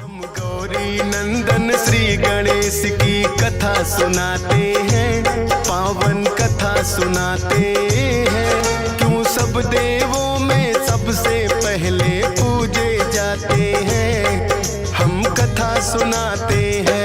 हम गौरी नंदन श्री गणेश की कथा सुनाते हैं, पावन कथा सुनाते हैं। क्यों सब देवों में सबसे पहले पूजे जाते हैं, हम कथा सुनाते हैं।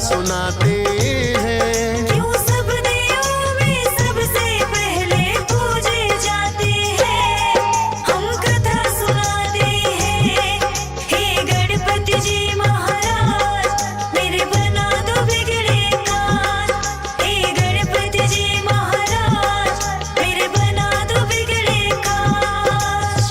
सुनाते हैं। क्यों सब देवों में सबसे पहले पूजे जाते हैं, हम कथा सुनाते हैं। हे गणपति जी महाराज मेरे बना दो बिगड़े काज। हे गणपति जी महाराज मेरे बना दो बिगड़े काज।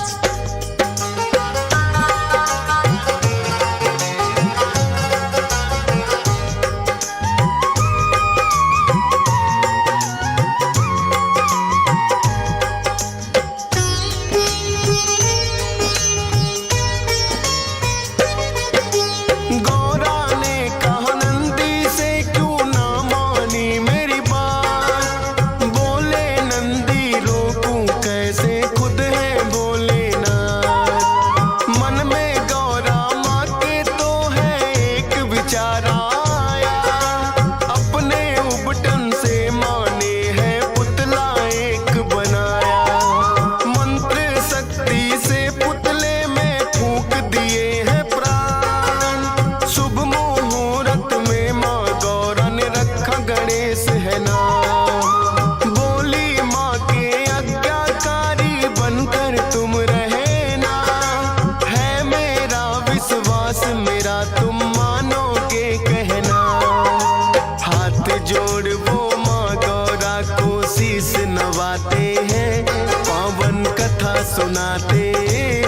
मेरा तुम मानोगे कहना, हाथ जोड़ वो माँ गौरा को शीश नवाते हैं, पावन कथा सुनाते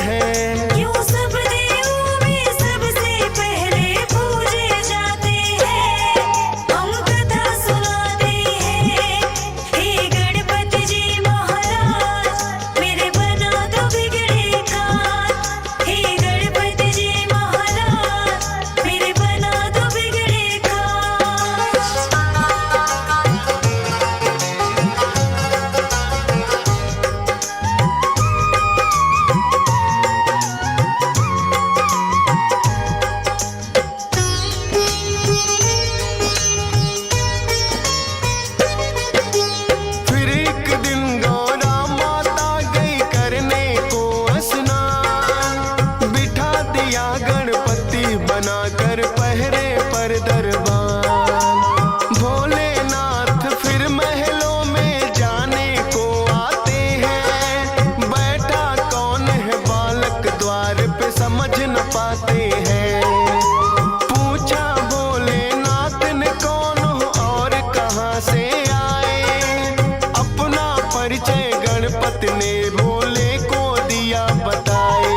हैं। क्यों सब देवों में सबसे पहले पूजे जाते हैं, हम कथा सुनाते हैं। हे गणपति जी महाराज मेरे बना दो बिगड़े काज। हे गणपति जी महाराज मेरे बना दो बिगड़े काज। फिर एक दिन गौरा माता गई करने को स्नान, बिठा दिया गणपति बनाकर पहरे पर दरबार। भोलेनाथ फिर महलों में जाने को आते हैं, बैठा कौन है बालक द्वार पे समझ न पाते हैं। पूछा भोलेनाथ ने कौन हो और कहाँ से आए, अपना परिचय गणपति ने भोले को दिया बताए।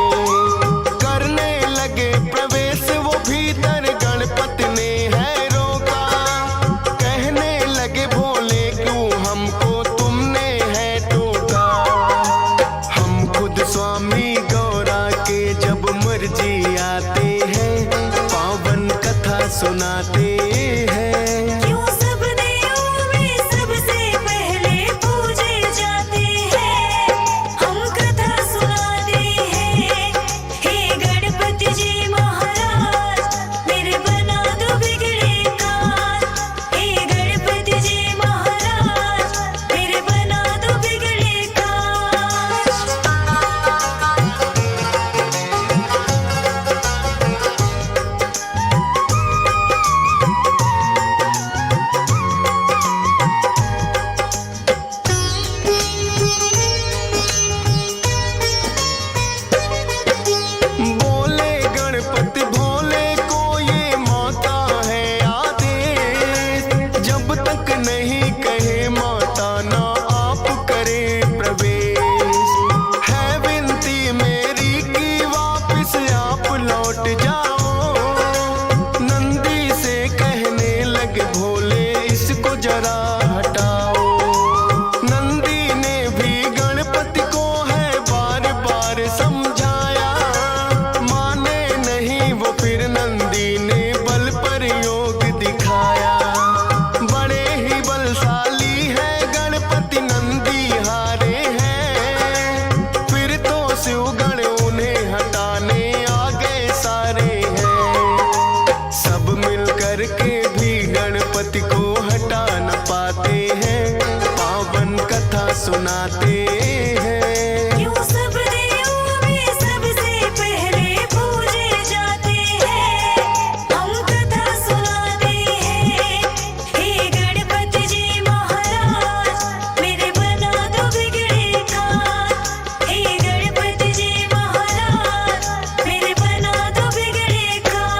करने लगे प्रवेश वो भीतर, गणपति ने है रोका, कहने लगे भोले क्यों हमको तुमने है टोका। हम खुद स्वामी गौरा के जब मर्जी आते हैं, पावन कथा सुनाते हैं। क्यों सब देवों सुनाते हैं। क्यों सब देवों में सबसे पहले पूजे जाते हैं, हम कथा सुनाते हैं। हे गणपति जी महाराज मेरे बना दो बिगड़े काज, हे गणपति जी महाराज मेरे बना दो बिगड़े काज।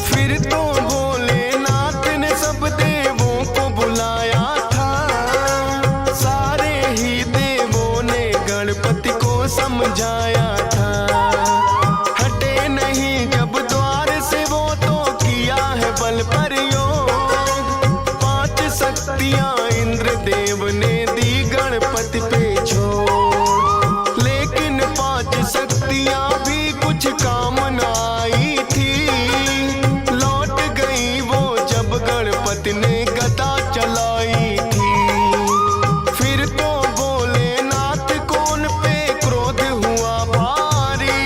फिर तो भोलेनाथ ने सब देवों को बुलाया था, सारे ही देवों ने गणपति को समझाया था। हटे नहीं जब द्वार से वो तो किया है बल प्रयोग, 5 शक्तियां इंद्रदेव ने दी गणपति पे छोड़। लेकिन 5 शक्तियां भी कुछ काम न आई थी, लौट गई वो जब गणपति ने गदा चलाई थी। फिर तो भोलेनाथ को उन पे क्रोध हुआ भारी,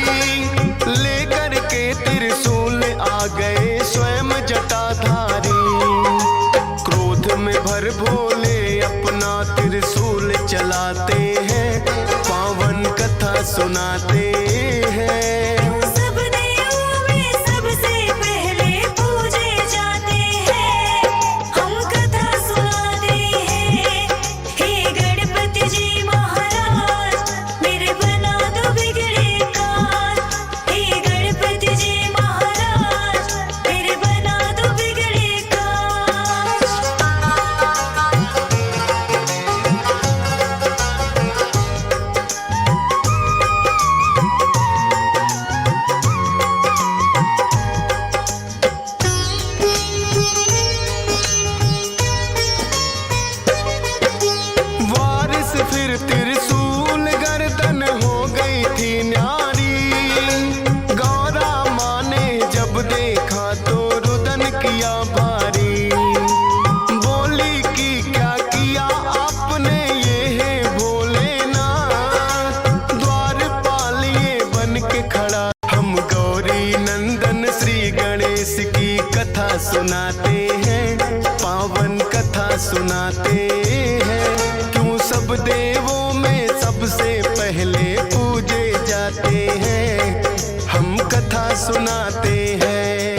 लेकर के त्रिशूल आ गए स्वयं जटाधारी। क्रोध में भर भोले अपना त्रिशूल चलाते हैं, पावन कथा सुनाते हैं। क्यों सब देवों में सबसे पहले पूजे जाते हैं, हम कथा सुनाते हैं। हे गणपति जी महाराज मेरे बना दो बिगड़े काज, हे गणपति जी महाराज मेरे बना दो बिगड़े काज। वारिस फिर त्रिशूल गर्दन हो गई थी न्यारी, गौरा माँ ने जब देखा तो रुदन किया भारी। बोली कि क्या किया आपने ये है भोलेनाथ, द्वारपाल ये बन के खड़ा। हम गौरी नंदन श्री गणेश की कथा सुनाते हैं, पावन कथा सुनाते हैं। क्यों सब देवों में सबसे पहले पूजे जाते हैं, हम कथा सुनाते हैं।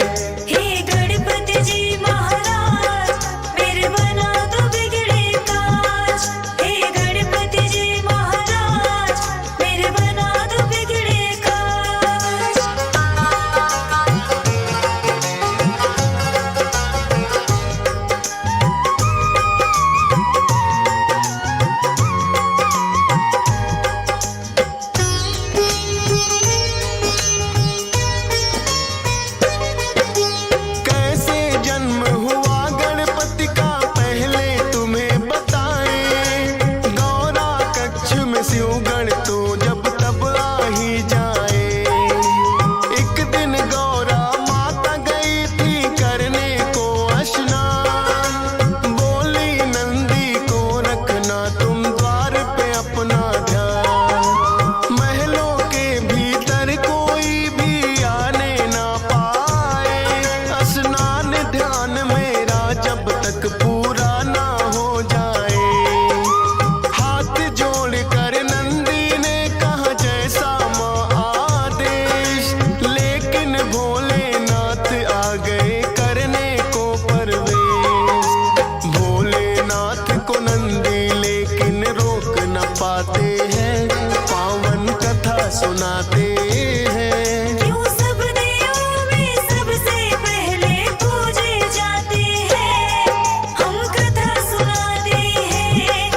हे गणपति जी महाराज मेरे बना दो बिगड़े काज, हे गणपति जी महाराज मेरे बना दो बिगड़े काज। कैसे जन्म हुआ गणपति का पहले तुम्हें बताएं, गौरा कक्ष में शिव गण तो जब तब आ ही जाए। एक दिन गौरा माता गई थी करने को स्नान, बोली नंदी को रखना तुम द्वार पे अपना ध्यान। महलों के भीतर कोई भी आने ना पाए, स्नान ध्यान मेरा जब तक पूरा ना हो जाए। हाथ जोड़ कर नंदी ने कहा जैसा माँ आदेश, लेकिन भोलेनाथ आ गए करने को परवेश। भोलेनाथ को नंदी लेकिन रोक न पाते हैं, पावन कथा सुनाते हैं। क्यों सब देवों में सबसे पहले पूजे जाते हैं, हम कथा सुनाते हैं।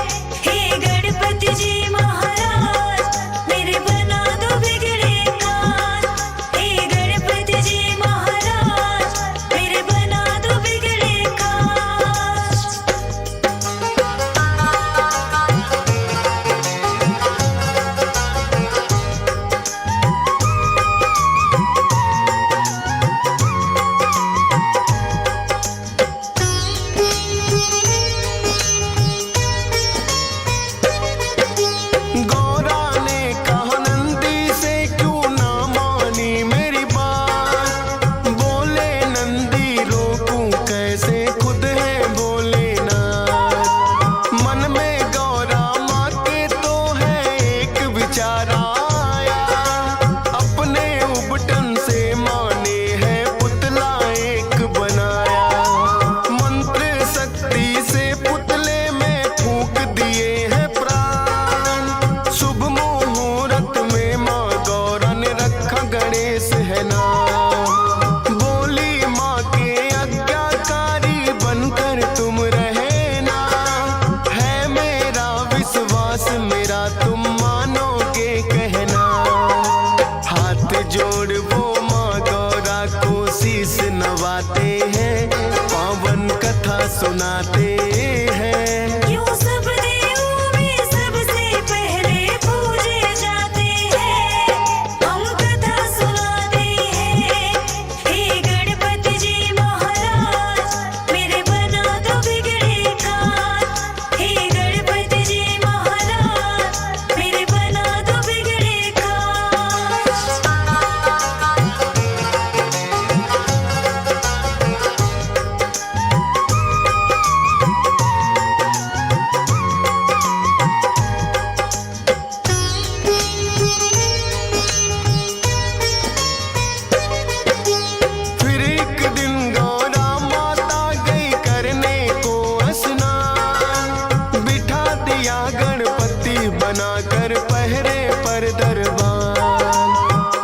हे गणपति जी महाराज मेरे बना दो बिगड़े काज, हे गणपति जी महाराज मेरे बना दो बिगड़े काज। हैं, पावन कथा सुनाते हैं। क्यों सब देवों में सबसे पहले पूजे जाते हैं, हम कथा सुनाते हैं। हे गणपति जी महाराज मेरे बना दो बिगड़े काज। हे गणपति जी महाराज मेरे बना दो बिगड़े काज। फिर एक दिन गौरा माता गई करने को स्नान, बिठा दिया गणपति बनाकर पहरे पर दरबार।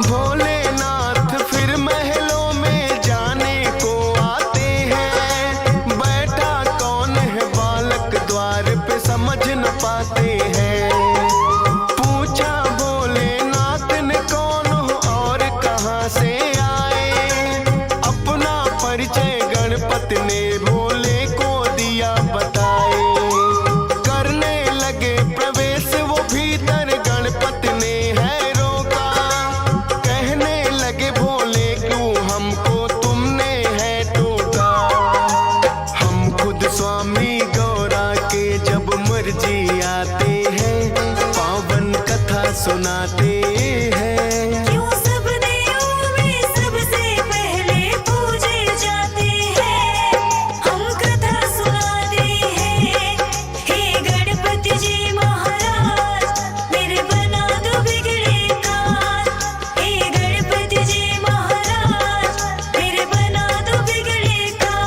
भोलेनाथ फिर महलों में जाने को आते हैं, बैठा कौन है बालक द्वार पे समझ न पाते हैं। पूछा भोलेनाथ ने कौन हो और कहाँ से आए, अपना परिचय गणपति ने भोले को दिया बताए। करने लगे प्रवेश वो भीतर, गणपति ने है रोका। कहने लगे भोले क्यों हमको तुमने है टोका। हम खुद स्वामी गौरा के जब मर्जी आते हैं, पावन कथा सुनाते हैं। क्यों सब देवों में सबसे पहले पूजे जाते हैं, हम कथा सुनाते हैं। हे गणपति जी महाराज मेरे बना दो बिगड़े काज। हे गणपति जी महाराज मेरे बना दो बिगड़े काज।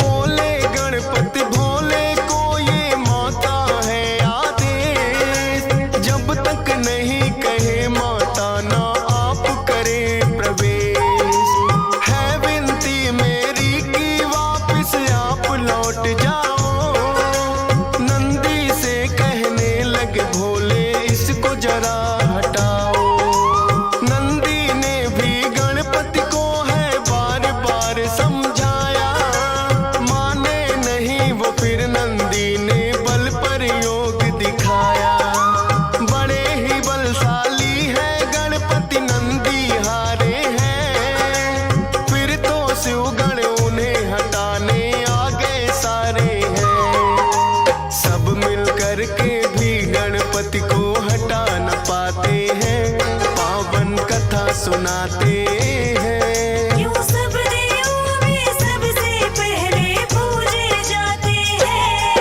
बोले गणपति भोले को ये माता है आदेश, जब तक नहीं कहे माता ना आप करे प्रवेश। है विनती मेरी कि वापिस आप लौट जाओ। नंदी से कहने लगे भोले इसको जरा हटाओ। नंदी ने भी गणपति को है बार बार समझाया, माने नहीं वो फिर नंदी ने बल पर योग दिखाया। बड़े ही बलशाली है गणपति नंदी हारे हैं, फिर तो शिवगण उन्हें हटाने आ गए सारे हैं। सब मिल कर के भी गणपति को हटा न पाते हैं, पावन कथा सुनाते हैं। क्यों सब देवों में सबसे पहले पूजे जाते हैं,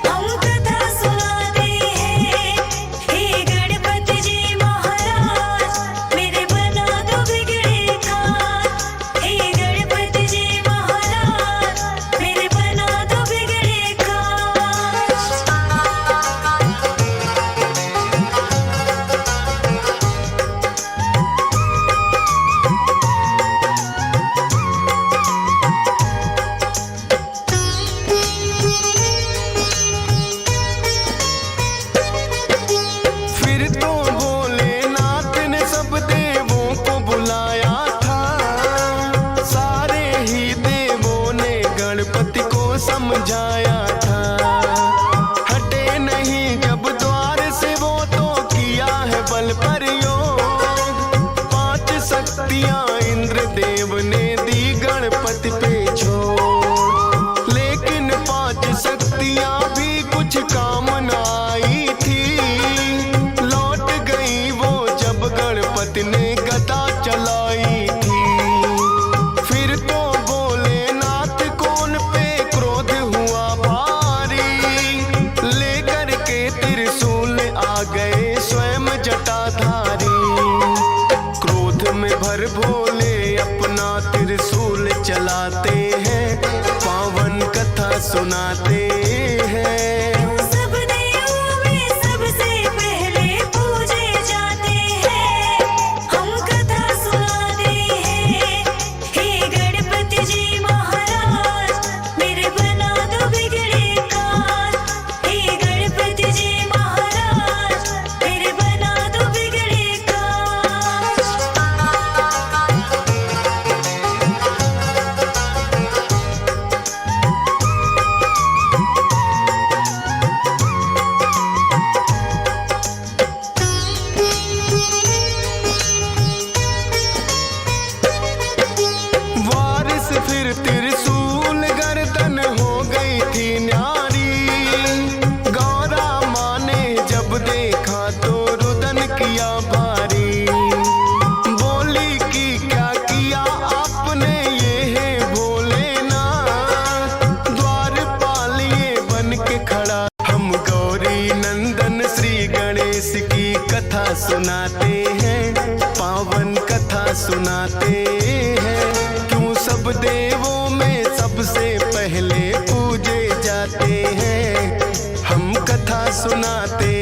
हम कथा सुनाते हैं। हे गणपति जी महाराज मेरे बना दो बिगड़े काज। हे गणपति जी महाराज मेरे बना दो बिगड़े काज। फिर तो भोलेनाथ ने सब देवों को बुलाया था, सारे ही देवों ने गणपति को समझाया था। हटे नहीं जब द्वार से वो तो किया है बल प्रयोग। 5 शक्तियां इंद्र देव ने दी गणपति पे छोड़, लेकिन 5 शक्तियां भी कुछ काम न आई थी। लौट गई वो जब गणपति ने गदा चलाई थी। फिर तो भोलेनाथ को उन पे क्रोध हुआ भारी, लेकर के त्रिशूल आ गए स्वयं जटाधारी। क्रोध में भर भोले अपना त्रिशूल चलाते हैं, पावन कथा सुनाते हैं। क्यों सब देवों में सबसे पहले पूजे जाते हैं, हम कथा सुनाते सुनाते हैं, क्यों सब देवों में सबसे पहले पूजे जाते हैं। हम कथा सुनाते